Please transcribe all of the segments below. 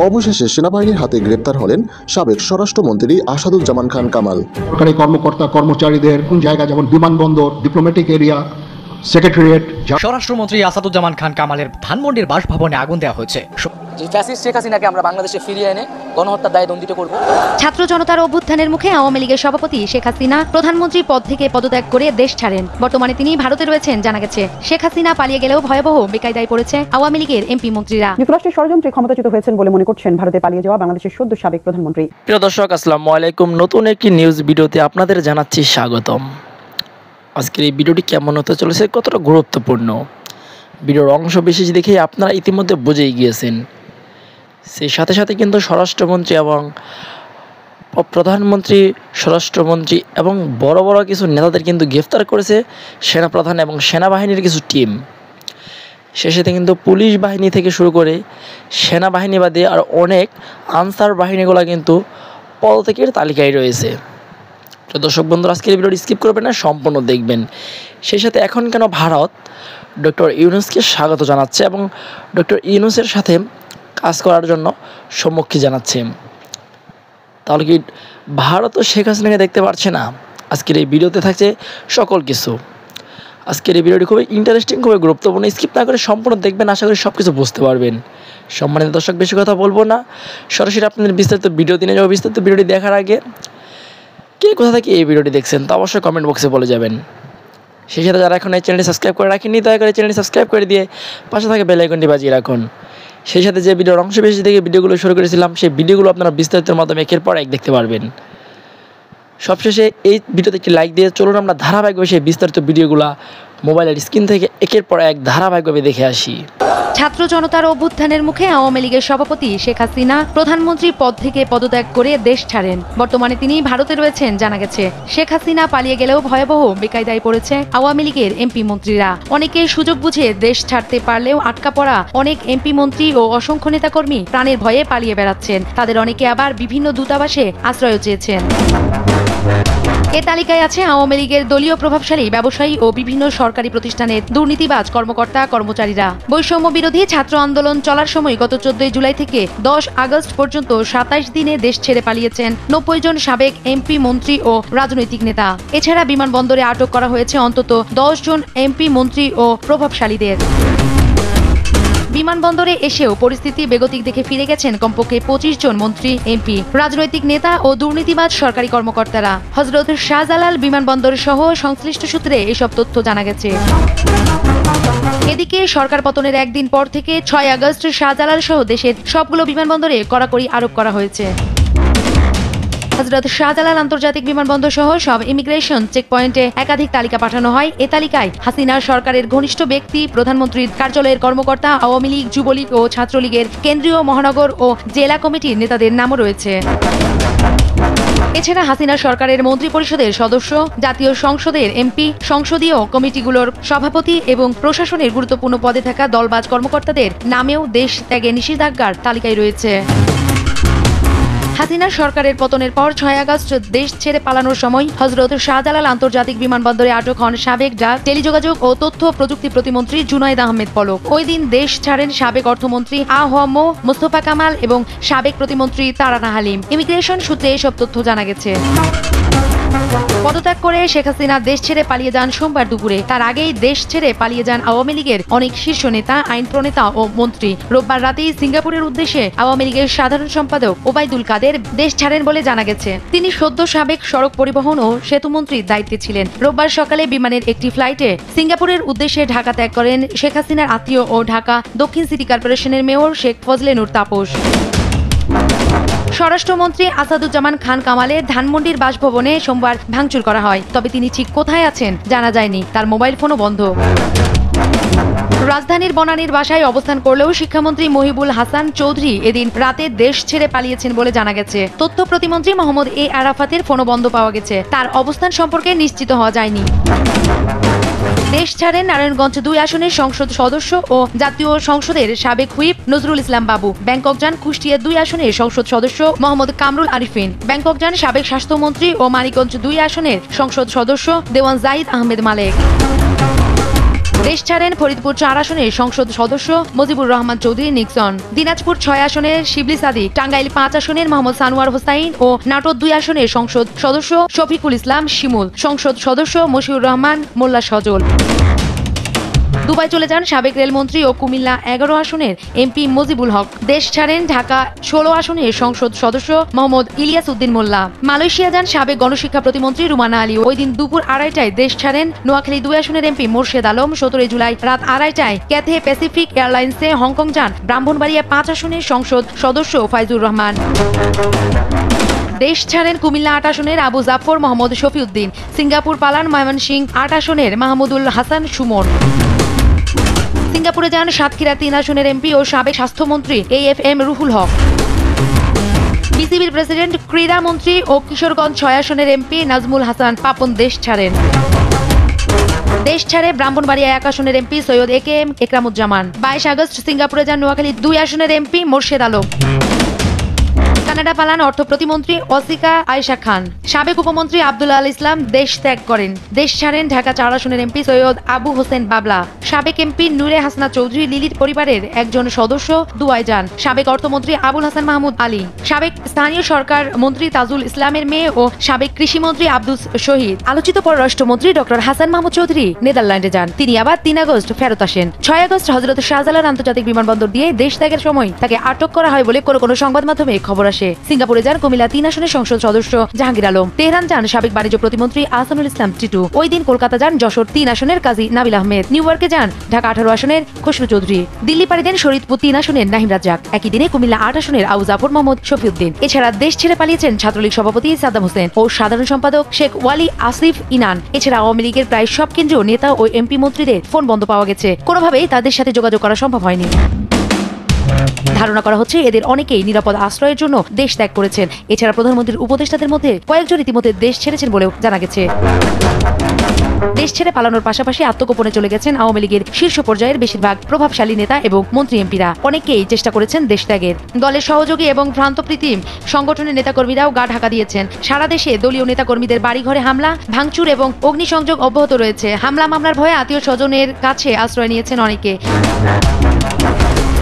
অবশেষে সেনাবাহিনীর হাতে গ্রেপ্তার হলেন সাবেক স্বরাষ্ট্রমন্ত্রী আসাদুজ্জামান খান কামাল। সরকারি কর্মকর্তা কর্মচারীদের কোন জায়গা যেমন বিমানবন্দর, ডিপ্লোম্যাটিক এরিয়া, সেক্রেটারিয়েট। স্বরাষ্ট্রমন্ত্রী আসাদুজ্জামান খান কামালের ধানমন্ডির বাসভবনে আগুন দেওয়া হয়েছে। ফ্যাসিস্ট শেখ হাসিনাকে আমরা বাংলাদেশে ফিরিয়ে এনে গণহত্যার দায়ে দণ্ডিত করব। ছাত্র জনতার অভ্যুত্থানের মুখে আওয়ামী লীগের সভাপতি শেখ হাসিনা প্রধানমন্ত্রী পদ থেকে পদত্যাগ করে দেশ ছাড়েন। বর্তমানে তিনি ভারতে রয়েছেন জানা গেছে। শেখ হাসিনা পালিয়ে গেলেও ভয়াবহ বেকায়দায় পড়েছে আওয়ামী লীগের এমপি মন্ত্রীরা। যুক্তরাষ্ট্রের ষড়যন্ত্রে ক্ষমতাচ্যুত হয়েছেন বলে মনে করছেন ভারতে পালিয়ে যাওয়া বাংলাদেশের সদ্য সাবেক প্রধানমন্ত্রী। প্রিয় দর্শক, আসসালামু আলাইকুম। নতুন একটি নিউজ ভিডিওতে আপনাদের জানাচ্ছি স্বাগতম। আজকের এই ভিডিওটি কেমন হতে চলেছে, কতটা গুরুত্বপূর্ণ, ভিডিওর অংশ বিশেষ দেখে আপনারা ইতিমধ্যে বুঝেই গিয়েছেন। সেই সাথে সাথে কিন্তু স্বরাষ্ট্রমন্ত্রী এবং প্রধানমন্ত্রী, স্বরাষ্ট্রমন্ত্রী এবং বড় বড় কিছু নেতাদের কিন্তু গ্রেফতার করেছে সেনাপ্রধান এবং সেনাবাহিনীর কিছু টিম। সে সাথে কিন্তু পুলিশ বাহিনী থেকে শুরু করে সেনাবাহিনী বাদে আর অনেক আনসার বাহিনীগুলো কিন্তু পদত্যাগের তালিকায় রয়েছে। তো দর্শক বন্ধুরা, আজকের ভিডিওটি স্কিপ করবেন না, সম্পূর্ণ দেখবেন। সেই সাথে এখন কেন ভারত ডক্টর ইউনূসকে স্বাগত জানাচ্ছে এবং ডক্টর ইউনূসের সাথে কাজ করার জন্য সম্মুখী জানাচ্ছে, তাহলে কি ভারত ও শেখ হাসিনাকে দেখতে পারছে না? আজকের এই ভিডিওতে থাকছে সকল কিছু। আজকের এই ভিডিওটি খুবই ইন্টারেস্টিং, খুবই গুরুত্বপূর্ণ। স্কিপ না করে সম্পূর্ণ দেখবেন, আশা করি সব কিছু বুঝতে পারবেন। সম্মানিত দর্শক, বেশি কথা বলবো না, সরাসরি আপনাদের বিস্তারিত ভিডিওতে নিয়ে যাবো। বিস্তারিত ভিডিওটি দেখার আগে কে কোথা থেকে এই ভিডিওটি দেখছেন তা অবশ্যই কমেন্ট বক্সে বলে যাবেন। সেই সাথে যারা এখন এই চ্যানেলটি সাবস্ক্রাইব করে রাখেননি, দয়া করে চ্যানেলটি সাবস্ক্রাইব করে দিয়ে পাশে থাকা বেল আইকনটি বাজিয়ে রাখুন। সেই সাথে যে ভিডিওর অংশ বেশি থেকে ভিডিওগুলো শুরু করেছিলাম, সেই ভিডিওগুলো আপনারা বিস্তারিতের মাধ্যমে একের পর এক দেখতে পারবেন। সবশেষে এই ভিডিওতে একটি লাইক দিয়ে চলুন আমরা ধারাবাহিকভাবে সেই বিস্তারিত ভিডিওগুলো মোবাইলের স্ক্রিন থেকে একের পর এক ধারাবাহিকভাবে দেখে আসি। ছাত্র জনতার অভ্যুত্থানের মুখে আওয়ামী লীগের সভাপতি শেখ হাসিনা প্রধানমন্ত্রী পদ থেকে পদত্যাগ করে দেশ ছাড়েন। বর্তমানে তিনি ভারতে রয়েছেন জানা গেছে। শেখ হাসিনা পালিয়ে গেলেও ভয়াবহ বেকায়দায় পড়েছে আওয়ামী লীগের এমপি মন্ত্রীরা। অনেকে সুযোগ বুঝে দেশ ছাড়তে পারলেও আটকা পড়া অনেক এমপি মন্ত্রী ও অসংখ্য নেতাকর্মী প্রাণের ভয়ে পালিয়ে বেড়াচ্ছেন। তাদের অনেকে আবার বিভিন্ন দূতাবাসে আশ্রয় চেয়েছেন। এ তালিকায় আছে আওয়ামী লীগের দলীয় প্রভাবশালী ব্যবসায়ী ও বিভিন্ন সরকারি প্রতিষ্ঠানের দুর্নীতিবাজ কর্মকর্তা কর্মচারীরা। বৈষম্য বিরোধী ছাত্র আন্দোলন চলার সময় গত 14 জুলাই থেকে 10 আগস্ট পর্যন্ত 27 দিনে দেশ ছেড়ে পালিয়েছেন 90 জন সাবেক এমপি, মন্ত্রী ও রাজনৈতিক নেতা। এছাড়া বিমানবন্দরে আটক করা হয়েছে অন্তত 10 জন এমপি, মন্ত্রী ও প্রভাবশালীদের। বিমানবন্দরে এসেও পরিস্থিতি বেগতিক দেখে ফিরে গেছেন কমপক্ষে 25 জন মন্ত্রী, এমপি, রাজনৈতিক নেতা ও দুর্নীতিবাজ সরকারি কর্মকর্তারা। হযরত শাহজালাল বিমানবন্দর সহ সংশ্লিষ্ট সূত্রে এসব তথ্য জানা গেছে। এদিকে সরকার পতনের একদিন পর থেকে 6 আগস্ট শাহজালাল সহ দেশের সবগুলো বিমানবন্দরে কড়াকড়ি আরোপ করা হয়েছে। হযরত শাহজালাল আন্তর্জাতিক বিমানবন্দর সহ সব ইমিগ্রেশন চেকপয়েন্টে একাধিক তালিকা পাঠানো হয়। এ তালিকায় হাসিনা সরকারের ঘনিষ্ঠ ব্যক্তি, প্রধানমন্ত্রীর কার্যালয়ের কর্মকর্তা, আওয়ামী লীগ, যুবলীগ ও ছাত্রলীগের কেন্দ্রীয়, মহানগর ও জেলা কমিটির নেতাদের নামও রয়েছে। এছাড়া হাসিনা সরকারের মন্ত্রিপরিষদের সদস্য, জাতীয় সংসদের এমপি, সংসদীয় কমিটিগুলোর সভাপতি এবং প্রশাসনের গুরুত্বপূর্ণ পদে থাকা দলবাজ কর্মকর্তাদের নামেও দেশ ত্যাগে নিষেধাজ্ঞার তালিকায় রয়েছে। হাসিনা সরকারের পতনের পর 6 আগস্ট দেশ ছেড়ে পালানোর সময় হযরত শাহজালাল আন্তর্জাতিক বিমানবন্দরে আটক হন সাবেক ডাক, টেলিযোগাযোগ ও তথ্য প্রযুক্তি প্রতিমন্ত্রী জুনায়েদ আহমেদ পলক। ওই দিন দেশ ছাড়েন সাবেক অর্থমন্ত্রী আ.হ.ম মোস্তফা কামাল এবং সাবেক প্রতিমন্ত্রী তারানা হালিম। ইমিগ্রেশন সূত্রে এসব তথ্য জানা গেছে। পদত্যাগ করে শেখ হাসিনা দেশ ছেড়ে পালিয়ে যান সোমবার দুপুরে। তার আগেই দেশ ছেড়ে পালিয়ে যান আওয়ামী লীগের অনেক শীর্ষ নেতা, আইন প্রণেতা ও মন্ত্রী। রোববার রাতেই সিঙ্গাপুরের উদ্দেশ্যে আওয়ামী লীগের সাধারণ সম্পাদক ওবায়দুল কাদের দেশ ছাড়েন বলে জানা গেছে। তিনি সদ্য সাবেক সড়ক পরিবহন ও সেতুমন্ত্রীর দায়িত্বে ছিলেন। রোববার সকালে বিমানের একটি ফ্লাইটে সিঙ্গাপুরের উদ্দেশ্যে ঢাকা ত্যাগ করেন শেখ হাসিনার আত্মীয় ও ঢাকা দক্ষিণ সিটি কর্পোরেশনের মেয়র শেখ ফজলে নূর তাপস। স্বরাষ্ট্রমন্ত্রী আসাদুজ্জামান খান কামালের ধানমন্ডির বাসভবনে সোমবার ভাঙচুর করা হয়, তবে তিনি ঠিক কোথায় আছেন জানা যায়নি। তার মোবাইল ফোনও বন্ধ। রাজধানীর বনানীর বাসায় অবস্থান করলেও শিক্ষামন্ত্রী মহিবুল হাসান চৌধুরী এদিন রাতে দেশ ছেড়ে পালিয়েছেন বলে জানা গেছে। তথ্য প্রতিমন্ত্রী মোহাম্মদ এ আরাফাতের ফোনও বন্ধ পাওয়া গেছে। তার অবস্থান সম্পর্কে নিশ্চিত হওয়া যায়নি। দেশ ছাড়েন নারায়ণগঞ্জ 2 আসনের সংসদ সদস্য ও জাতীয় সংসদের সাবেক হুইপ নজরুল ইসলাম বাবু। ব্যাংকক যান কুষ্টিয়া 2 আসনের সংসদ সদস্য মোহাম্মদ কামরুল আরিফিন। ব্যাংকক যান সাবেক স্বাস্থ্যমন্ত্রী ও মানিকগঞ্জ 2 আসনের সংসদ সদস্য দেওয়ান জাহিদ আহমেদ মালেক। দেশ ছাড়েন ফরিদপুর 4 আসনের সংসদ সদস্য মুজিবুর রহমান চৌধুরী নিক্সন। দিনাজপুর 6 আসনের শিবলি সাদিক, টাঙ্গাইল 5 আসনের মোহাম্মদ সানোয়ার হোসাইন ও নাটোর 2 আসনের সংসদ সদস্য শফিকুল ইসলাম শিমুল, সংসদ সদস্য মশিউর রহমান মোল্লা সজল। দুবাই চলে যান সাবেক রেলমন্ত্রী ও কুমিল্লা 11 আসনের এমপি মজিবুল হক। দেশ ছাড়েন ঢাকা 16 আসনের সংসদ সদস্য মোহাম্মদ ইলিয়াস উদ্দিন মোল্লা। মালয়েশিয়া যান সাবেক গণশিক্ষা প্রতিমন্ত্রী রুমানা আলী। ওই দিন দুপুর 2:30টায় দেশ ছাড়েন নোয়াখালী 2 আসনের এমপি মোর্শেদ আলম। 17 জুলাই রাত 2:30টায় ক্যাথে প্যাসিফিক এয়ারলাইন্সে হংকং যান ব্রাহ্মণবাড়িয়া 5 আসনের সংসদ সদস্য ফাইজুর রহমান। দেশ ছাড়েন কুমিল্লা 8 আসনের আবু জাফর মোহাম্মদ শফিউদ্দিন। সিঙ্গাপুর পালান ময়মনসিংহ 8 আসনের মাহমুদুল হাসান সুমন। সিঙ্গাপুরে যান সাতক্ষীরা 3 আসনের এমপি ও সাবেক স্বাস্থ্যমন্ত্রী AFM রুহুল হক। বিসিবির প্রেসিডেন্ট, ক্রীড়া মন্ত্রী ও কিশোরগঞ্জ 6 আসনের এমপি নাজমুল হাসান পাপন দেশ ছাড়েন। দেশ ছাড়ে ব্রাহ্মণবাড়িয়া 1 আসনের MP Syed AKM Ekramuzzaman. 22 August সিঙ্গাপুরে যান নোয়াখালী 2 আসনের এমপি মোর্শেদ আলম। কানাডা পালান অর্থ প্রতিমন্ত্রী ওসিকা আয়েশা খান। সাবেক উপমন্ত্রী আব্দুল আল ইসলাম দেশ ত্যাগ করেন। দেশ ছাড়েন ঢাকা 4 আসনের এমপি সৈয়দ আবু হোসেন বাবলা। সাবেক এমপি নূরে হাসনা চৌধুরী লিলির পরিবারের একজন সদস্য দুবাই যান। সাবেক অর্থমন্ত্রী আবুল হাসান মাহমুদ আলী, সাবেক স্থানীয় সরকার মন্ত্রী তাজুল ইসলামের মেয়ে ও সাবেক কৃষিমন্ত্রী আব্দুস শহীদ। আলোচিত পররাষ্ট্রমন্ত্রী ডক্টর হাসান মাহমুদ চৌধুরী নেদারল্যান্ডে যান। তিনি আবার 3 আগস্ট ফেরত আসেন। 6 আগস্ট হযরত শাহজালাল আন্তর্জাতিক বিমানবন্দর দিয়ে দেশ ত্যাগের সময় তাকে আটক করা হয় বলে কোনো সংবাদ মাধ্যমে খবর আসে। সিঙ্গাপুরে যান কুমিল্লা 3 আসনের সংসদ সদস্য জাহাঙ্গীর আলম। তেহরান যান সাবেক বাণিজ্য প্রতিমন্ত্রী আহসানুল ইসলাম টিটু। ওই দিন কলকাতা যান যশোর 3 আসনের কাজী নাবিল আহমেদ। নিউ ইয়র্কে যান ঢাকা 18 আসনের খসরু চৌধুরী। দিল্লি পাড়ি দেন শরীদপুর 3 আসনের নাহিম রাজ্জাক। একই দিনে কুমিল্লা 8 আসনের আবু জাফর মোহাম্মদ শফিউদ্দিন। এছাড়া দেশ ছেড়ে পালিয়েছেন ছাত্রলীগ সভাপতি সাদ্দাম হোসেন ও সাধারণ সম্পাদক শেখ ওয়ালি আসিফ ইনান। এছাড়া আওয়ামী লীগের প্রায় সব কেন্দ্রীয় নেতা ও এমপি মন্ত্রীদের ফোন বন্ধ পাওয়া গেছে। কোনোভাবেই তাদের সাথে যোগাযোগ করা সম্ভব হয়নি। ধারণা করা হচ্ছে এদের অনেকেই নিরাপদ আশ্রয়ের জন্য দেশ ত্যাগ করেছেন। এছাড়া প্রধানমন্ত্রীর উপদেষ্টাদের মধ্যে কয়েকজন ইতিমধ্যে দেশ ছেড়েছেন বলেও জানা গেছে। দেশ ছেড়ে পালানোর পাশাপাশি আত্মগোপনে চলে গেছেন আওয়ামী লীগের শীর্ষ পর্যায়ের বেশিরভাগ প্রভাবশালী নেতা এবং মন্ত্রী এমপিরা। অনেকেই চেষ্টা করেছেন দেশ ত্যাগের। দলের সহযোগী এবং ভ্রান্তপ্রীতি সংগঠনের নেতাকর্মীরাও গা ঢাকা দিয়েছেন। সারা দেশে দলীয় নেতাকর্মীদের বাড়িঘরে হামলা, ভাঙচুর এবং অগ্নিসংযোগ অব্যাহত রয়েছে। হামলা মামলার ভয়ে আত্মীয় স্বজনের কাছে আশ্রয় নিয়েছেন অনেকে।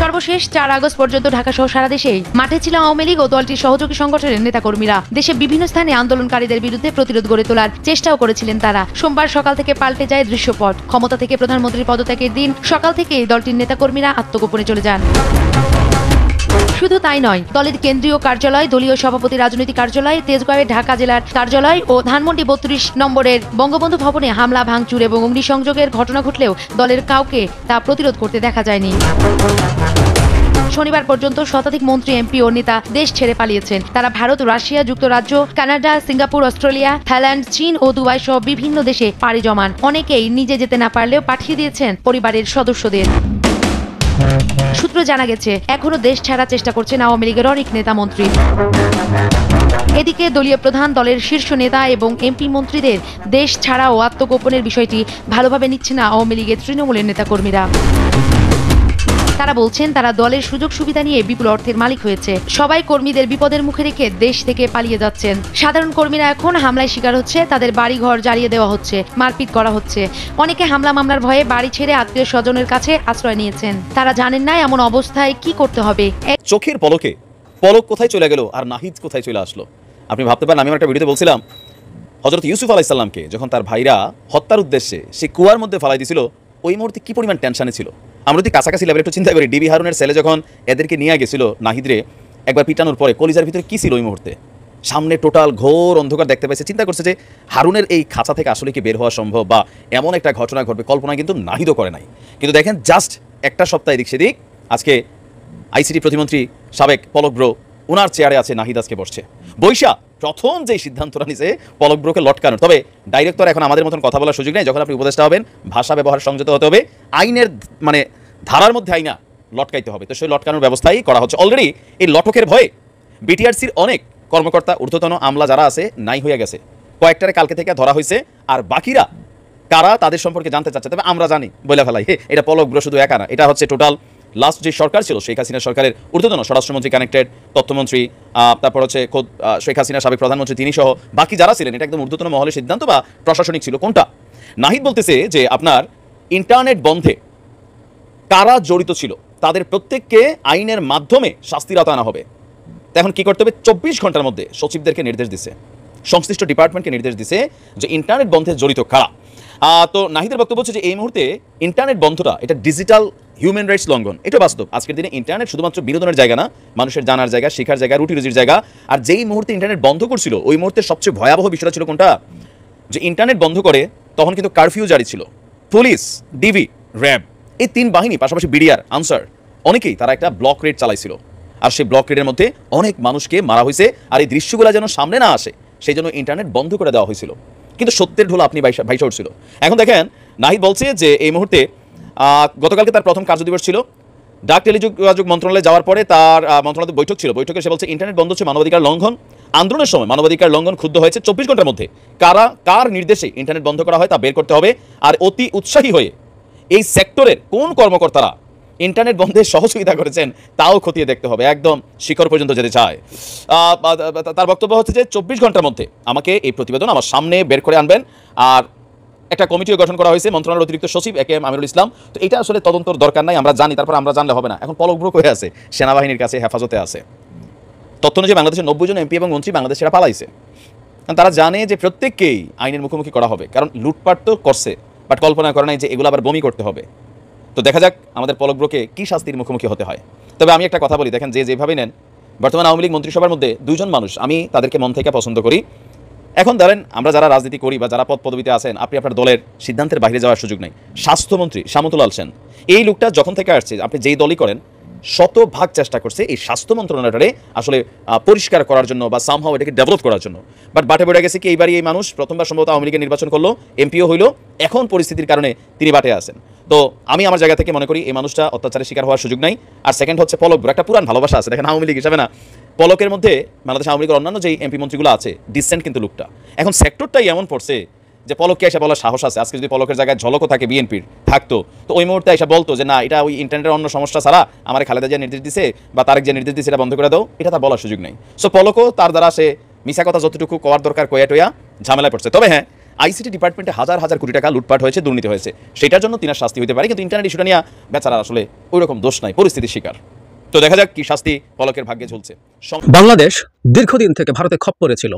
সর্বশেষ 4 আগস্ট পর্যন্ত ঢাকা সহ সারা দেশেই মাঠে ছিল আওয়ামী লীগ ও দলটির সহযোগী সংগঠনের নেতাকর্মীরা। দেশে বিভিন্ন স্থানে আন্দোলনকারীদের বিরুদ্ধে প্রতিরোধ গড়ে তোলার চেষ্টাও করেছিলেন তারা। সোমবার সকাল থেকে পাল্টে যায় দৃশ্যপট। ক্ষমতা থেকে প্রধানমন্ত্রীর পদত্যাগের দিন সকাল থেকেই দলটির নেতাকর্মীরা আত্মগোপনে চলে যান। শুধু তাই নয়, দলের কেন্দ্রীয় কার্যালয়, দলীয় সভাপতি রাজনৈতিক কার্যালয়, তেজগাঁওয়ের ঢাকা জেলার কার্যালয় ও ধানমন্ডি 32 নম্বরের বঙ্গবন্ধু ভবনে হামলা, ভাঙচুর এবং অগ্নিসংযোগের ঘটনা ঘটলেও দলের কাউকে তা প্রতিরোধ করতে দেখা যায়নি। শনিবার পর্যন্ত শতাধিক মন্ত্রী, এমপি ও নেতা দেশ ছেড়ে পালিয়েছেন। তারা ভারত, রাশিয়া, যুক্তরাজ্য, কানাডা, সিঙ্গাপুর, অস্ট্রেলিয়া, থাইল্যান্ড, চীন ও দুবাই সহ বিভিন্ন দেশে পাড়ি জমান। অনেকেই নিজে যেতে না পারলেও পাঠিয়ে দিয়েছেন পরিবারের সদস্যদের। সূত্র জানা গেছে এখনো দেশ ছাড়ার চেষ্টা করছেন আওয়ামী লীগের অনেক নেতা মন্ত্রী। এদিকে দলীয় প্রধান, দলের শীর্ষ নেতা এবং এমপি মন্ত্রীদের দেশ ছাড়া ও আত্মগোপনের বিষয়টি ভালোভাবে নিচ্ছে না আওয়ামী লীগের তৃণমূলের নেতাকর্মীরা। তারা বলছেন তারা দলের সুযোগ সুবিধা নিয়ে বিপুল অর্থের মালিক হয়েছে। সবাই কর্মীদের বিপদের মুখে রেখে দেশ থেকে পালিয়ে যাচ্ছেন। সাধারণ কর্মীরা এখন হামলায় শিকার হচ্ছে, তাদের বাড়িঘর জ্বালিয়ে দেওয়া হচ্ছে, মারপিট করা হচ্ছে। অনেকে হামলা মামলার ভয়ে বাড়ি ছেড়ে আত্মীয় স্বজনের কাছে আশ্রয় নিয়েছেন। তারা জানেন না এমন অবস্থায় কি করতে হবে। চোখের পলকে পলক কোথায় চলে গেল আর নাহিদ কোথায় চলে আসলো। আপনি ভাবতে পারেন, আমি একটা ভিডিওতে বলছিলাম হযরত ইউসুফ আলাইহিস সালামকে যখন তার ভাইরা হত্যার উদ্দেশ্যে সে কুয়ার মধ্যে ফালাই দিয়েছিল, ওই মুহূর্তে কি পরিমাণ টেনশনে ছিল। আমরা যদি কাছাকাছি লেভেলে একটু চিন্তা করি, ডিবি হারুনের ছেলে যখন এদেরকে নিয়ে গেছিল নাহিদরে একবার পিটানোর পরে, কলিজার ভিতরে কি ছিল ওই মুহূর্তে? সামনে টোটাল ঘোর অন্ধকার দেখতে পাইছে। চিন্তা করছে যে হারুনের এই খাঁচা থেকে আসলে কি বের হওয়া সম্ভব বা এমন একটা ঘটনা ঘটবে, কল্পনা কিন্তু নাহিদও করে নাই। কিন্তু দেখেন জাস্ট একটা সপ্তাহ এদিক সেদিক, আজকে আইসিটি প্রতিমন্ত্রী সাবেক পলক ব্রো, ওনার চেয়ারে আছে নাহিদ, আজকে বসছে। বৈশা প্রথম যে সিদ্ধান্তটা নিছে পলক ব্রোকে লটকানোর। তবে ডাইরেক্টর এখন আমাদের মতন কথা বলার সুযোগ নেই। যখন আপনি উপদেষ্টা হবেন, ভাষা ব্যবহার সংযত হতে হবে, আইনের মানে ধারার মধ্যে আইনা লটকাইতে হবে। তো সেই লটকানোর ব্যবস্থাই করা হচ্ছে। অলরেডি এই লটকের ভয়ে বিটিআরসির অনেক কর্মকর্তা, ঊর্ধ্বতন আমলা যারা আছে নাই হয়ে গেছে। কয়েকটারে কালকে থেকে ধরা হয়েছে, আর বাকিরা কারা তাদের সম্পর্কে জানতে চাচ্ছে। তবে আমরা জানি বলে ফেলাই, এটা পলক ব্রো শুধু একা না, এটা হচ্ছে টোটাল লাস্ট যে সরকার ছিল শেখ হাসিনা সরকারের ঊর্ধ্বতন স্বরাষ্ট্রমন্ত্রী কানেক্টেড, তথ্যমন্ত্রী, তারপর হচ্ছে খোদ শেখ হাসিনা সাবেক প্রধানমন্ত্রী তিনি সহ বাকি যারা ছিলেন, এটা একদম ঊর্ধ্বতন মহলের সিদ্ধান্ত বা প্রশাসনিক ছিল। কোনটা? নাহিদ বলতেছে যে আপনার ইন্টারনেট বন্ধে কারা জড়িত ছিল তাদের প্রত্যেককে আইনের মাধ্যমে শাস্তির আওতায় আনা হবে। এখন কি করতে হবে, 24 ঘন্টার মধ্যে সচিবদেরকে নির্দেশ দিছে, সংশ্লিষ্ট ডিপার্টমেন্টকে নির্দেশ দিছে যে ইন্টারনেট বন্ধে জড়িত কারা। তো নাহিদের বক্তব্য হচ্ছে যে এই মুহূর্তে ইন্টারনেট বন্ধটা এটা ডিজিটাল হিউম্যান রাইটস লঙ্ঘন। এটা বাস্তব। আজকের দিনে ইন্টারনেট শুধুমাত্র বিনোদনের জায়গা না, মানুষের জানার জায়গা, শেখার জায়গা, রুটি রুজির জায়গা। আর যেই মুহূর্তে ইন্টারনেট বন্ধ করছিল ওই মুহূর্তে সবচেয়ে ভয়াবহ বিষয়টা ছিল কোনটা, যে ইন্টারনেট বন্ধ করে তখন কিন্তু কারফিউ জারি ছিল। পুলিশ, ডিবি, র্যাব এই 3 বাহিনী, পাশাপাশি বিডিআর, আনসার, অনেকেই তারা একটা ব্লক রেড চালাইছিল। আর সেই ব্লক রেডের মধ্যে অনেক মানুষকে মারা হয়েছে। আর এই দৃশ্যগুলো যেন সামনে না আসে সেই জন্য ইন্টারনেট বন্ধ করে দেওয়া হয়েছিল। কিন্তু সত্যের ঢোল আপনি ভাইসা উঠছিল। এখন দেখেন নাহিদ বলছে যে এই মুহূর্তে গতকালকে তার প্রথম কার্যদিবস ছিল। ডাক টেলিযোগাযোগ মন্ত্রণালয়ে যাওয়ার পরে তার মন্ত্রণালয়ের বৈঠক ছিল। বৈঠকে সে বলছে ইন্টারনেট বন্ধ হচ্ছে মানবাধিকার লঙ্ঘন। আন্দোলনের সময় মানবাধিকার লঙ্ঘন ক্ষুব্ধ হয়েছে। 24 ঘন্টার মধ্যে কার নির্দেশে ইন্টারনেট বন্ধ করা হয় তা বের করতে হবে। আর অতি উৎসাহী হয়ে এই সেক্টরের কোন কর্মকর্তারা ইন্টারনেট বন্ধে সহযোগিতা করেছেন তাও খতিয়ে দেখতে হবে, একদম শিখর পর্যন্ত যেতে চায়। তার বক্তব্য হচ্ছে যে 24 ঘন্টার মধ্যে আমাকে এই প্রতিবেদন আমার সামনে বের করে আনবেন। আর একটা কমিটিও গঠন করা হয়েছে, মন্ত্রণালয়ের অতিরিক্ত সচিব একেএম আমিরুল ইসলাম। তো এটা আসলে তদন্তর দরকার নাই, আমরা জানি, তারপর আমরা জানলে হবে না। এখন পলকব্রুক হয়ে আছে, সেনাবাহিনীর কাছে হেফাজতে আছে। তথ্য অনুযায়ী বাংলাদেশের 90 জন এমপি এবং মন্ত্রী বাংলাদেশ ছেড়ে পালাইছে। তারা জানে যে প্রত্যেককেই আইনের মুখোমুখি করা হবে, কারণ লুটপাট তো করছে, বাট কল্পনা করে নাই যে এগুলো আবার বমি করতে হবে। তো দেখা যাক আমাদের পলকব্রুকে কি শাস্তির মুখোমুখি হতে হয়। তবে আমি একটা কথা বলি, দেখেন যেভাবে নেন, বর্তমানে আওয়ামী লীগ মন্ত্রিসভার মধ্যে 2 জন মানুষ আমি তাদেরকে মন থেকে পছন্দ করি। এখন ধরেন আমরা যারা রাজনীতি করি বা যারা পদ পদবিতে আছেন, আপনি আপনার দলের সিদ্ধান্তের বাইরে যাওয়ার সুযোগ নেই। স্বাস্থ্যমন্ত্রী শামতুল সেন, এই লোকটা যখন থেকে আসছে, আপনি যেই দলই করেন, শতভাগ চেষ্টা করছে এই স্বাস্থ্য মন্ত্রণালয়টারে আসলে পরিষ্কার করার জন্য বা সামহাও এটাকে ডেভেলপ করার জন্য। বাট বাটে বেড়ে গেছে কি এইবারই এই মানুষ প্রথমবার সম্ভবত আওয়ামী লীগের নির্বাচন করলো, এমপিও হইলো, এখন পরিস্থিতির কারণে তিনি বাটে আছেন। তো আমি আমার জায়গা থেকে মনে করি এই মানুষটা অত্যাচারের শিকার হওয়ার সুযোগ নাই। আর সেকেন্ড হচ্ছে পলকব্রু, একটা পুরান ভালোবাসা আছে। দেখেন আওয়ামী লীগ হিসাবে না, পলকের মধ্যে বাংলাদেশ আওয়ামী লীগের অন্যান্য যে এমপি মন্ত্রীগুলো আছে ডিসেন্ট কিন্তু লোকটা। এখন সেক্টরটাই এমন পড়ছে যে পলককে এসে বলার সাহস আছে। আজকে যদি পলকের জায়গায় ঝলকও থাকে বিএনপির থাকতো, তো ওই মুহূর্তে এসে বলতো যে না, এটা ওই ইন্টারনেটের অন্য সমস্যা ছাড়া আমার খালেদা যে নির্দেশ দিছে বা তারেক যে নির্দেশ দিছে এটা বন্ধ করে দাও, এটা তার বলার সুযোগ নেই। সো পলকও তার দ্বারা সে মিশা কথা যতটুকু করার দরকার কয়া টয়া ঝামেলায় পড়ছে। তবে হ্যাঁ, আইসিটি ডিপার্টমেন্টে হাজার হাজার কোটি টাকা লুটপাট হয়েছে, দুর্নীতি হয়েছে, সেটার জন্য তিনার শাস্তি হতে পারে। কিন্তু ইন্টারনেট ইস্যুটা নিয়ে বেচারা আসলে ওই রকম দোষ নাই, পরিস্থিতির শিকার। তো দেখা যাক কি শাস্তি পলকের ভাগ্যে ঝুলছে। বাংলাদেশ দীর্ঘদিন থেকে ভারতে খপ্পরে ছিল।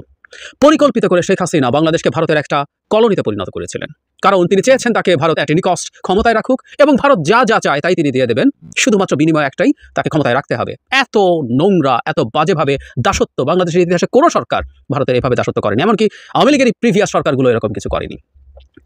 পরিকল্পিত করে শেখ হাসিনা বাংলাদেশকে ভারতের একটা কলোনিতে পরিণত করেছিলেন, কারণ তিনি চেয়েছেন তাকে ভারত অ্যাট এনি কস্ট ক্ষমতায় রাখুক এবং ভারত যা যা চায় তাই তিনি দিয়ে দেবেন, শুধুমাত্র বিনিময় একটাই, তাকে ক্ষমতায় রাখতে হবে। এত নোংরা, এত বাজেভাবে দাসত্ব বাংলাদেশের ইতিহাসে কোনো সরকার ভারতের এভাবে দাসত্ব করেনি, এমনকি আওয়ামী লীগের প্রিভিয়াস সরকারগুলো এরকম কিছু করেনি।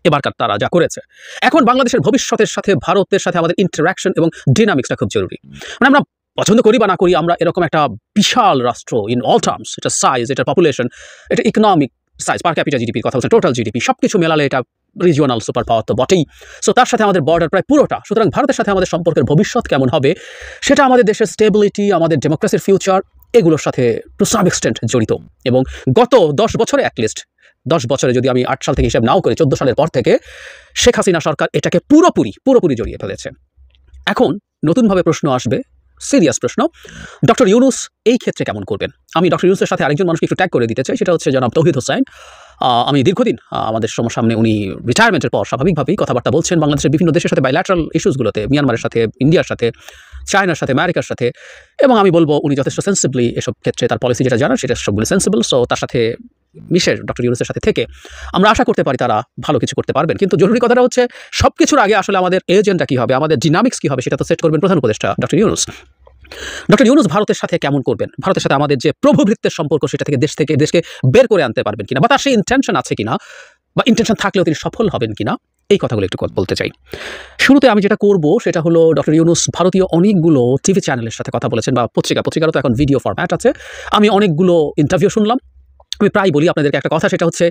এবারকার তারা যা করেছে, এখন বাংলাদেশের ভবিষ্যতের সাথে ভারতের সাথে আমাদের ইন্টারাকশন এবং ডিনামিক্সটা খুব জরুরি। মানে আমরা পছন্দ করি বা না করি, আমরা এরকম একটা বিশাল রাষ্ট্র ইন অল টার্মস, এটা সাইজ, এটা পপুলেশন, এটা ইকোনমিক সাইজ, পার ক্যাপিটা জিডিপির কথা বলছেন, টোটাল জিডিপি সব কিছু মেলালে এটা রিজিওনাল সুপার পাওয়ার তো বটেই। সো তার সাথে আমাদের বর্ডার প্রায় পুরোটা। সুতরাং ভারতের সাথে আমাদের সম্পর্কের ভবিষ্যৎ কেমন হবে সেটা আমাদের দেশের স্টেবিলিটি, আমাদের ডেমোক্রেসির ফিউচার, এগুলোর সাথে টু সাম এক্সটেন্ট জড়িত। এবং গত 10 বছরে অ্যাটলিস্ট 10 বছরে, যদি আমি 8 সাল থেকে হিসাব নাও করি, 14 সালের পর থেকে শেখ হাসিনা সরকার এটাকে পুরোপুরি জড়িয়ে ফেলেছে। এখন নতুনভাবে প্রশ্ন আসবে, সিরিয়াস প্রশ্ন, ডক্টর ইউনূস এই ক্ষেত্রে কেমন করবেন? আমি ডক্টর ইউনূসের সাথে আরেকজন মানুষকে একটু ট্যাগ করে দিতে চাই, সেটা হচ্ছে জনাব তৌহিদ হোসেন। আমি দীর্ঘদিন আমাদের সামনে উনি রিটায়ারমেন্টের পর স্বাভাবিকভাবেই কথাবার্তা বলছেন বাংলাদেশের বিভিন্ন দেশের সাথে বাইল্যাটারাল ইস্যুসগুলোতে, মিয়ানমারের সাথে, ইন্ডিয়ার সাথে, চায়নার সাথে, আমেরিকার সাথে, এবং আমি বলবো উনি যথেষ্ট সেন্সিবলি এসব ক্ষেত্রে তার পলিসি যেটা জানার সেটা সবগুলো সেন্সিবল। সো তার সাথে মিশের ডক্টর ইউনূসের সাথে থেকে আমরা আশা করতে পারি তারা ভালো কিছু করতে পারবেন। কিন্তু জরুরি কথাটা হচ্ছে সব কিছুর আগে আসলে আমাদের এজেন্ডা কী হবে, আমাদের ডিনামিক্স কী হবে, সেটা তো সেট করবেন প্রধান উপদেষ্টা ডক্টর ইউনূস। ডক্টর ইউনূস ভারতের সাথে কেমন করবেন, ভারতের সাথে আমাদের যে প্রভুভৃত্যের সম্পর্ক সেটা থেকে দেশকে বের করে আনতে পারবেন কিনা, বা তার সেই ইন্টেনশন আছে কিনা, বা ইন্টেনশন থাকলেও তিনি সফল হবেন কিনা, এই কথাগুলো একটু বলতে চাই। শুরুতে আমি যেটা করব সেটা হলো, ডক্টর ইউনূস ভারতীয় অনেকগুলো টিভি চ্যানেলের সাথে কথা বলেছেন, বা পত্রিকারও তো এখন ভিডিও ফরম্যাট আছে। আমি অনেকগুলো ইন্টারভিউ শুনলাম। আমি প্রায় বলি আপনাদেরকে একটা কথা, সেটা হচ্ছে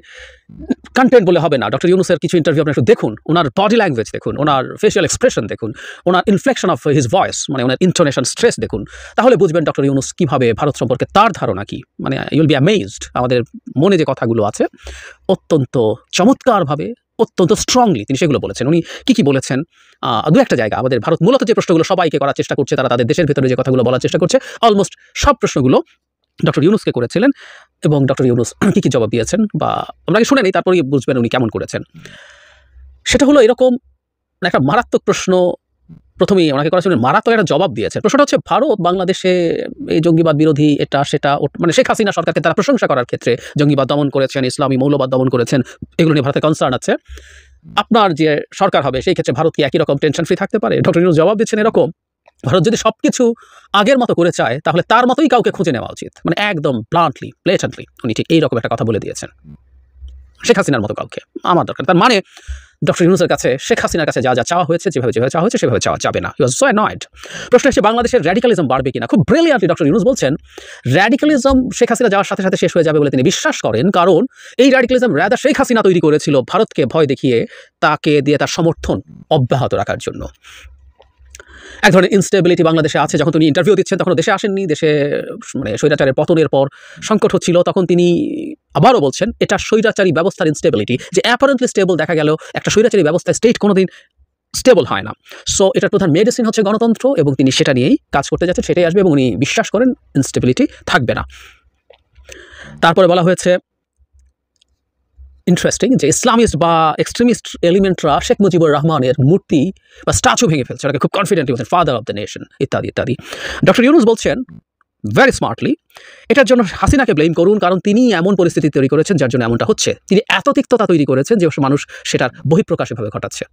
কন্টেন্ট বলে হবে না। ডক্টর ইউনূসের কিছু ইন্টারভিউ আপনি একটু দেখুন, ওনার বডি ল্যাঙ্গুয়েজ দেখুন, ওনার ফেশিয়াল এক্সপ্রেশন দেখুন, ওনার ইনফ্লেকশন অফ হিজ ভয়েস, মানে ওনার ইন্টোনেশন, স্ট্রেস দেখুন, তাহলে বুঝবেন ডক্টর ইউনূস কীভাবে ভারত সম্পর্কে তার ধারণা কী। মানে ইউল বি অ্যামেজড, আমাদের মনে যে কথাগুলো আছে অত্যন্ত চমৎকারভাবে, অত্যন্ত স্ট্রংলি তিনি সেগুলো বলেছেন। উনি কী বলেছেন, দু একটা জায়গা আমাদের ভারত মূলত যে প্রশ্নগুলো সবাইকে করার চেষ্টা করছে, তারা তাদের দেশের ভেতরে যে কথাগুলো বলার চেষ্টা করছে, অলমোস্ট সব প্রশ্নগুলো ডক্টর ইউনূসকে করেছিলেন, এবং ডক্টর ইউনূস কী জবাব দিয়েছেন বা আমরা শুনে নেই, তারপরেই বুঝবেন উনি কেমন করেছেন। সেটা হলো এরকম, একটা মারাত্মক প্রশ্ন প্রথমেই ওনাকে করা ছিল, মারাত্মক একটা জবাব দিয়েছে। প্রশ্নটা হচ্ছে ভারত বাংলাদেশে এই জঙ্গিবাদ বিরোধী এটা সেটা মানে শেখ হাসিনা সরকারকে তারা প্রশংসা করার ক্ষেত্রে জঙ্গিবাদ দমন করেছেন, ইসলামী মৌলবাদ দমন করেছেন, এগুলো নিয়ে ভারতের কনসার্ন আছে। আপনার যে সরকার হবে সেই ক্ষেত্রে ভারত কি একই রকম টেনশন ফ্রি থাকতে পারে? ডক্টর ইউনূস জবাব দিচ্ছেন এরকম, ভারত যদি সবকিছু আগের মতো করে চায় তাহলে তার মতোই কাউকে খুঁজে নেওয়া উচিত। মানে একদম ব্লান্টলি ব্লেটেন্টলি উনি ঠিক এইরকম একটা কথা বলে দিয়েছেন, শেখ হাসিনার মতো কাউকে আমার দরকার। তার মানে ডক্টর ইউনূসের কাছে শেখ হাসিনার কাছে যা যা চাওয়া হয়েছে, যেভাবে চাওয়া হয়েছে সেভাবে চাওয়া যাবে না। হি ওয়াজ সো অ্যানয়েড। প্রশ্ন হচ্ছে বাংলাদেশের র্যাডিক্যালিজম বাড়বে কিনা। খুব ব্রিলিয়ান্টলি ডক্টর ইউনূস বলছেন র্যাডিক্যালিজম শেখ হাসিনা যাওয়ার সাথে সাথে শেষ হয়ে যাবে বলে তিনি বিশ্বাস করেন, কারণ এই র্যাডিক্যালিজম রাদার শেখ হাসিনা তৈরি করেছিল ভারতকে ভয় দেখিয়ে তাকে দিয়ে তার সমর্থন অব্যাহত রাখার জন্য। এক ধরনের ইনস্টেবিলিটি বাংলাদেশে আছে। যখন তিনি ইন্টারভিউ দিচ্ছেন তখন দেশে আসেননি, দেশে মানে স্বৈরাচারের পতনের পর সংকট হচ্ছিল, তখন তিনি আবারও বলছেন এটা স্বৈরাচারী ব্যবস্থার ইনস্টেবিলিটি, যে অ্যাপারেন্টলি স্টেবল দেখা গেল একটা স্বৈরাচারী ব্যবস্থায় স্টেট কোনোদিন স্টেবল হয় না। সো এটার প্রধান মেডিসিন হচ্ছে গণতন্ত্র এবং তিনি সেটা নিয়েই কাজ করতে যাচ্ছেন, সেটাই আসবে এবং উনি বিশ্বাস করেন ইনস্টেবিলিটি থাকবে না। তারপরে বলা হয়েছে ইন্টারেস্টিং যে ইসলামিস্ট বা এক্সট্রিমিস্ট এলিমেন্টরা শেখ মুজিবুর রহমানের মূর্তি বা স্ট্যাচু ভেঙে ফেলছে, ওটাকে খুব কনফিডেন্টলি বলছেন ফাদার অফ দ্য নেশন ইত্যাদি ইত্যাদি। ডক্টর ইউনূস বলছেন ভেরি স্মার্টলি এটার জন্য হাসিনাকে ব্লেম করুন, কারণ তিনি এমন পরিস্থিতি তৈরি করেছেন যার জন্য এমনটা হচ্ছে। তিনি এত তিক্ততা তৈরি করেছেন যে মানুষ সেটার বহিঃপ্রকাশ এভাবে ঘটাচ্ছে।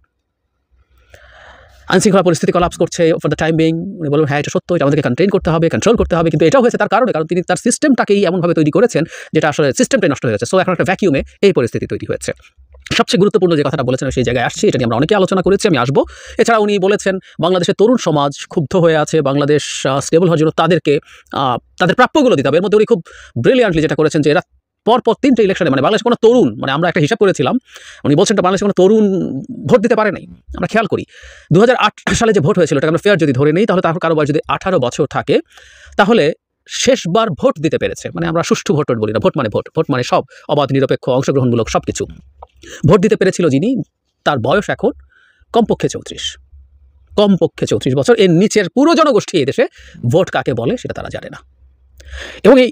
আইনশৃঙ্খলা পরিস্থিতি কলাপস করছে ফর দ্য টাইম বিং। উনি বলবেন হ্যাঁ এটা সত্য, এটা আমাদেরকে কন্টেইন করতে হবে, কন্ট্রোল করতে হবে, কিন্তু এটাও হয়েছে তার কারণে, কারণ তিনি তার সিস্টেমটাকেই এমনভাবে তৈরি করেছেন যেটা আসলে সিস্টেমটাই নষ্ট হয়ে গেছে। সো এখন একটা ভ্যাকিউমে এই পরিস্থিতি তৈরি হয়েছে। সবচেয়ে গুরুত্বপূর্ণ যে কথাটা বলেছেন সেই জায়গায় আসছি, এটা নিয়ে আমরা অনেকে আলোচনা করেছি, আমি আসবো। এছাড়া উনি বলেছেন বাংলাদেশের তরুণ সমাজ ক্ষুব্ধ হয়ে আছে, বাংলাদেশ স্টেবল হওয়ার জন্য তাদেরকে তাদের প্রাপ্যগুলো দিতে হবে। এর মধ্যে উনি খুব ব্রিলিয়ান্টলি যেটা করেছেন যে এরা পরপর 3টে ইলেকশনে মানে বাংলাদেশে কোনো তরুণ, মানে আমরা একটা হিসাব করেছিলাম, উনি বলছেন বাংলাদেশে কোনো তরুণ ভোট দিতে পারে নাই। আমরা খেয়াল করি 2008 সালে যে ভোট হয়েছিল ওটাকে আমরা ফেয়ার যদি ধরে নেই, তাহলে তার কারো বয়স যদি 18 বছর থাকে তাহলে শেষবার ভোট দিতে পেরেছে। মানে আমরা সুষ্ঠু ভোট বলি না, ভোট মানে ভোট, ভোট মানে সব অবাধ নিরপেক্ষ অংশগ্রহণমূলক সব কিছু। ভোট দিতে পেরেছিল যিনি, তার বয়স এখন কমপক্ষে 34 বছর। এর নিচের পুরো জনগোষ্ঠী এই দেশে ভোট কাকে বলে সেটা তারা জানে না। এবং এই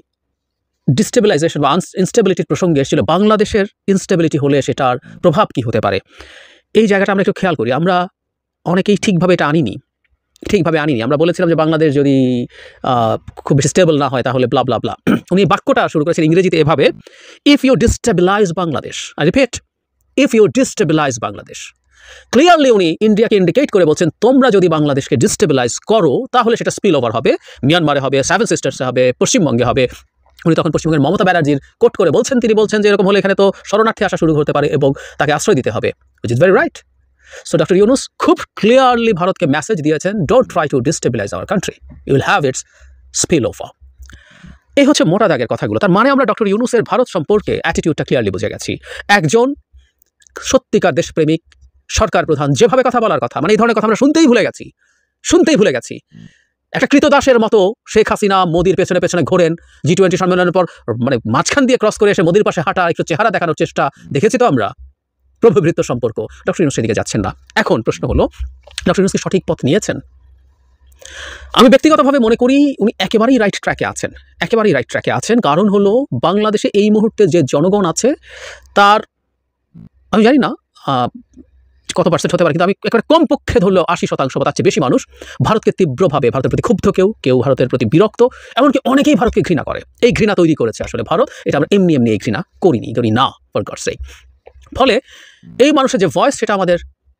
ডিস্টেবিলাইজেশন বা ইনস্টেবিলিটির প্রসঙ্গে এসেছিল বাংলাদেশের ইনস্টেবিলিটি হলে সেটার প্রভাব কি হতে পারে, এই জায়গাটা আমরা একটু খেয়াল করি। আমরা অনেকেই ঠিকভাবে এটা আনিনি। আমরা বলেছিলাম যে বাংলাদেশ যদি খুব বেশি স্টেবল না হয় তাহলে ব্লা ব্লা ব্লা। উনি বাক্যটা শুরু করেছেন ইংরেজিতে এভাবে, if you destabilize Bangladesh, I repeat, if you destabilize Bangladesh. Clearly উনি ইন্ডিয়াকে ইন্ডিকেট করে বলছেন তোমরা যদি বাংলাদেশকে ডিস্টেবিলাইজ করো তাহলে সেটা স্পিল ওভার হবে, মিয়ানমারে হবে, 7 সিস্টার্সে হবে, পশ্চিমবঙ্গে হবে। উনি তখন পশ্চিমবঙ্গের মমতা ব্যানার্জির কোট করে বলছেন, তিনি বলছেন যে এরকম হলে এখানে তো শরণার্থী আসা শুরু হতে পারে এবং তাকে আশ্রয় দিতে হবে, which is very right. So doctor Yunus খুব ক্লিয়ারলি ভারতকে মেসেজ দিয়েছেন, don't try to destabilize our country, you will have its spill over. এই হচ্ছে মোটা দাগের কথাগুলো। তার মানে আমরা ডক্টর ইউনূসের ভারত সম্পর্কে অ্যাটিটিউডটা ক্লিয়ারলি বুঝে গেছি। একজন সত্যিকার দেশপ্রেমিক সরকার প্রধান যেভাবে কথা বলার কথা, মানে এই ধরনের কথা আমরা শুনতেই ভুলে গেছি। একটা কৃতদাসের মতো শেখ হাসিনা মোদির পেছনে পেছনে ঘোরেন, G20 সম্মেলনের পর মানে মাঝখান দিয়ে ক্রস করে এসে মোদির পাশে হাঁটা, একটু চেহারা দেখানোর চেষ্টা দেখেছি তো আমরা। প্রভুভৃত্য সম্পর্ক, ডক্টর ইউনূস সেদিকে যাচ্ছেন না। এখন প্রশ্ন হলো ডক্টর ইউনূস কি সঠিক পথ নিয়েছেন? আমি ব্যক্তিগতভাবে মনে করি উনি একেবারেই রাইট ট্র্যাকে আছেন। কারণ হলো বাংলাদেশে এই মুহূর্তে যে জনগণ আছে তার আমি জানি না কত পার্সেন্ট হতে পারে, কিন্তু আমি একেবারে কমপক্ষে ধরলেও 80% বা তার চেয়ে বেশি মানুষ ভারতকে তীব্রভাবে, ভারতের প্রতি ক্ষুব্ধ, কেউ ভারতের প্রতি বিরক্ত, এমনকি অনেকেই ভারতকে ঘৃণা করে। এই ঘৃণা তৈরি করেছে আসলে ভারত, এটা আমরা এমনি এই ঘৃণা করি না, ফর গডস সেক। ফলে এই মানুষের যে ভয়েস সেটা আমাদের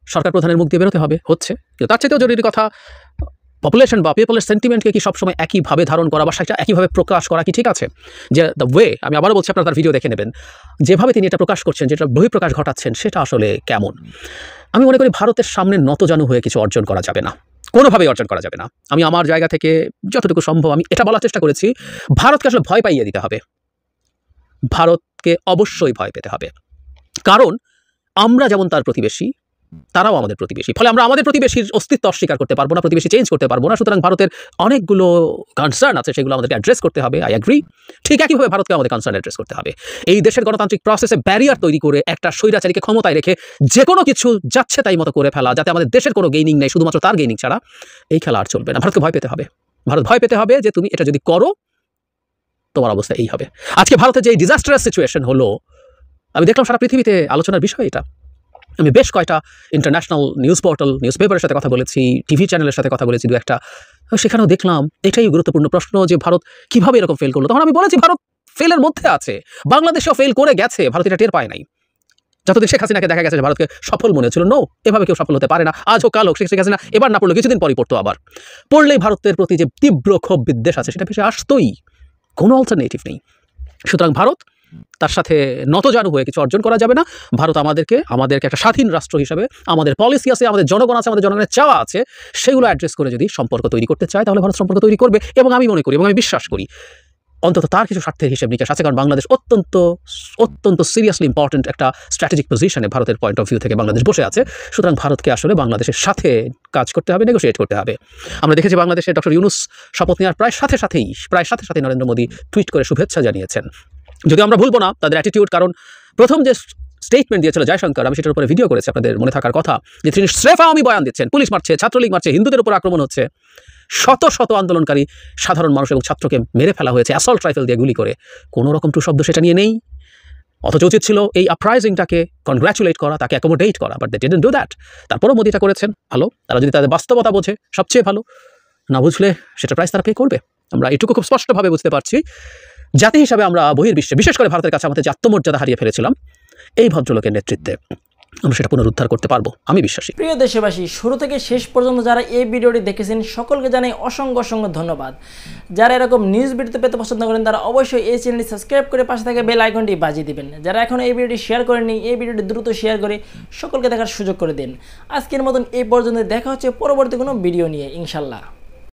সরকার প্রধানের মুখ দিয়ে বেরোতে হবে, হচ্ছে। কিন্তু তার চাইতেও জরুরি কথা, পপুলেশন বা পিপলের সেন্টিমেন্টকে কি সবসময় একইভাবে ধারণ করা বা সেটা একইভাবে প্রকাশ করা কি ঠিক আছে? যে দ্য ওয়ে, আমি আবারও বলছি, আপনারা তার ভিডিও দেখে নেবেন, যেভাবে তিনি এটা প্রকাশ করছেন, যেটা বহিঃপ্রকাশ ঘটাচ্ছেন, সেটা আসলে কেমন? আমি মনে করি ভারতের সামনে নতজানু হয়ে কিছু অর্জন করা যাবে না, কোনোভাবেই অর্জন করা যাবে না। আমি আমার জায়গা থেকে যতটুকু সম্ভব আমি এটা বলার চেষ্টা করেছি, ভারতকে আসলে ভয় পাইয়ে দিতে হবে, ভারতকে অবশ্যই ভয় পেতে হবে। কারণ আমরা যেমন তার প্রতিবেশী, তারাও আমাদের প্রতিবেশী। ফলে আমরা আমাদের প্রতিবেশীর অস্তিত্ব অস্বীকার করতে পারবো না, প্রতিবেশী চেঞ্জ করতে পারবো না। সুতরাং ভারতের অনেকগুলো কনসার্ন আছে, সেগুলো আমাদেরকে অ্যাড্রেস করতে হবে, আই অ্যাগ্রি। ঠিক একইভাবে ভারতকে আমাদের কনসার্ন অ্যাড্রেস করতে হবে। এই দেশের গণতান্ত্রিক প্রসেসে ব্যারিয়ার তৈরি করে একটা স্বৈরাচারীকে ক্ষমতায় রেখে যে কোনো কিছু যাচ্ছে তাই মতো করে ফেলা, যাতে আমাদের দেশের কোনো গেইনিং নেই, শুধুমাত্র তার গেইনিং ছাড়া, এই খেলা আর চলবে না। ভারতকে ভয় পেতে হবে, ভারত ভয় পেতে হবে যে তুমি এটা যদি করো তোমার অবস্থা এই হবে। আজকে ভারতের যে ডিজাস্টারাস সিচুয়েশন হলো, আমি দেখলাম সারা পৃথিবীতে আলোচনার বিষয় এটা। আমি বেশ কয়টা ইন্টারন্যাশনাল নিউজ পোর্টাল নিউজ পেপারের সাথে কথা বলেছি, টিভি চ্যানেলের সাথে কথা বলেছি দু একটা, সেখানেও দেখলাম এটাই গুরুত্বপূর্ণ প্রশ্ন যে ভারত কিভাবে এরকম ফেল করলো। তখন আমি বলেছি ভারত ফেলের মধ্যে আছে, বাংলাদেশেও ফেল করে গেছে, ভারত এটা টের পায় নাই। যতদিন শেখ হাসিনাকে দেখা গেছে যে ভারতকে সফল মনে হচ্ছিল, নো, এভাবে কেউ সফল হতে পারে না। আজ হোক কাল হোক, শেখ হাসিনা এবার না পড়লো কিছুদিন পরই পড়তো, আবার পড়লেই ভারতের প্রতি যে তীব্র ক্ষোভ বিদ্বেষ আছে সেটা ভেসে আসতোই, কোনো অল্টারনেটিভ নেই। সুতরাং ভারত তার সাথে নতজানু হয়ে কিছু অর্জন করা যাবে না। ভারত আমাদেরকে একটা স্বাধীন রাষ্ট্র হিসাবে আমাদের পলিসি আছে, আমাদের জনগণ আছে, আমাদের জনগণের চাওয়া আছে, সেগুলো অ্যাড্রেস করে যদি সম্পর্ক তৈরি করতে চায় তাহলে ভারত সম্পর্ক তৈরি করবে। এবং আমি মনে করি এবং আমি বিশ্বাস করি অন্তত তার কিছু স্বার্থের হিসেব নিকাশ আছে, কারণ বাংলাদেশ অত্যন্ত সিরিয়াসলি ইম্পর্টেন্ট একটা স্ট্র্যাটেজিক পজিশনে ভারতের পয়েন্ট অফ ভিউ থেকে বাংলাদেশ বসে আছে। সুতরাং ভারতকে আসলে বাংলাদেশের সাথে কাজ করতে হবে, নেগোশিয়েট করতে হবে। আমরা দেখেছি বাংলাদেশে ডক্টর ইউনূস শপথ নেওয়ার প্রায় সাথে সাথেই নরেন্দ্র মোদী টুইট করে শুভেচ্ছা জানিয়েছেন। যদিও আমরা ভুলবো না তাদের অ্যাটিটিউড, কারণ প্রথম যে স্টেটমেন্ট দিয়েছিল জয়শঙ্কর, আমি সেটার উপরে ভিডিও করেছি, আপনাদের মনে থাকার কথা, যে তিনি স্রেফ আওয়ামী বয়ান দিচ্ছেন, পুলিশ মারছে, ছাত্রলীগ মারছে, হিন্দুদের উপর আক্রমণ হচ্ছে, শত শত আন্দোলনকারী সাধারণ মানুষ এবং ছাত্রকে মেরে ফেলা হয়েছে অ্যাসল্ট রাইফেল দিয়ে গুলি করে, কোনো রকম টু শব্দ সেটা নিয়ে নেই। অথচ উচিত ছিল এই আপরাইজিংটাকে কনগ্র্যাচুলেট করা, তাকে অ্যাকোমোডেট করা, but they didn't do that. তারপরও মোদিটা করেছেন, ভালো, তারা যদি তাদের বাস্তবতা বোঝে সবচেয়ে ভালো, না বুঝলে সেটা প্রাইস তারা পে করবে। আমরা এটুকু খুব স্পষ্টভাবে বুঝতে পারছি, জাতি হিসাবে আমরা বহির্বিশ্বে, বিশেষ করে ভারতের কাছে আমাদের যে আত্মমর্যাদা হারিয়ে ফেলেছিলাম এই ভদ্রলোকের নেতৃত্বে, আমরা সেটা পুনরুদ্ধার করতে পারবো, আমি বিশ্বাসী। প্রিয় দেশবাসী, শুরু থেকে শেষ পর্যন্ত যারা এই ভিডিওটি দেখেছেন সকলকে জানাই অসংখ্য ধন্যবাদ। যারা এরকম নিউজ ভিডিওতে পেতে পছন্দ করেন তারা অবশ্যই এই চ্যানেলটি সাবস্ক্রাইব করে পাশে থাকা বেল আইকনটি বাজিয়ে দিবেন। যারা এখন এই ভিডিওটি শেয়ার করেননি, এই ভিডিওটি দ্রুত শেয়ার করে সকলকে দেখার সুযোগ করে দিন। আজকের মতন এই পর্যন্ত, দেখা হচ্ছে পরবর্তী কোনো ভিডিও নিয়ে ইনশাল্লাহ।